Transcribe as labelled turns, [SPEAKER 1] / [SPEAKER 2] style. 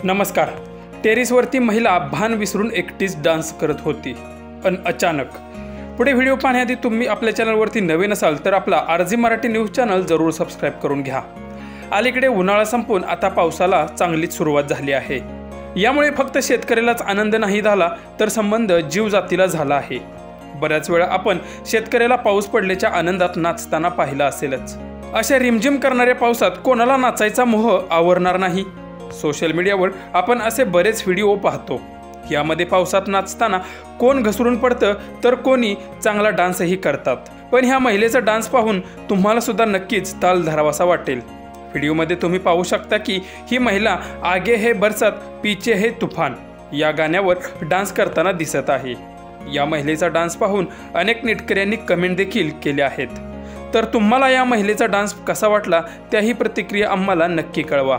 [SPEAKER 1] नमस्कार। टेरेसवरती महिला भान विसरून एकटीच डान्स करत होती आणि अचानक पुढे व्हिडिओ पाहण्याआधी तुम्ही आपल्या चॅनलवरती नवीन असाल तर आपला आरजी मराठी न्यूज चॅनल जरूर सबस्क्राइब करून घ्या। अलीकडे उन्हाळा संपून आता पावसाला चांगलीच सुरुवात झाली आहे। यामुळे फक्त शेतकऱ्यालाच आनंद नाही झाला तर संबंध जीवजातीला झाला आहे। बऱ्याच वेळा आपण शेतकऱ्याला पाऊस पडल्याच्या आनंदात नाचताना पाहिलं असेलच। अशा रिमझिम करणाऱ्या पावसात कोणाला नाचायचा मोह आवरणार नाही। सोशल मीडियावर आपण असे बरेच व्हिडिओ पाहतो। यामध्ये पावसात नाचताना कोण घसरून पडतं तर कोणी चांगला डान्सही करतात। पण ह्या महिलेचा डान्स पाहून तुम्हाला सुद्धा नक्कीच ताल धरावासा वाटेल। व्हिडिओमध्ये तुम्ही पाहू शकता की ही महिला आगे है बरसात पीछे है तूफान या गाण्यावर डान्स करताना दिसत आहे। या महिलेचा डान्स पाहून अनेक नेटकऱ्यांनी कमेंट देखील केल्या आहेत। तर तुम्हाला या महिलेचा डान्स कसा वाटला त्याही प्रतिक्रिया आम्हाला नक्की कळवा।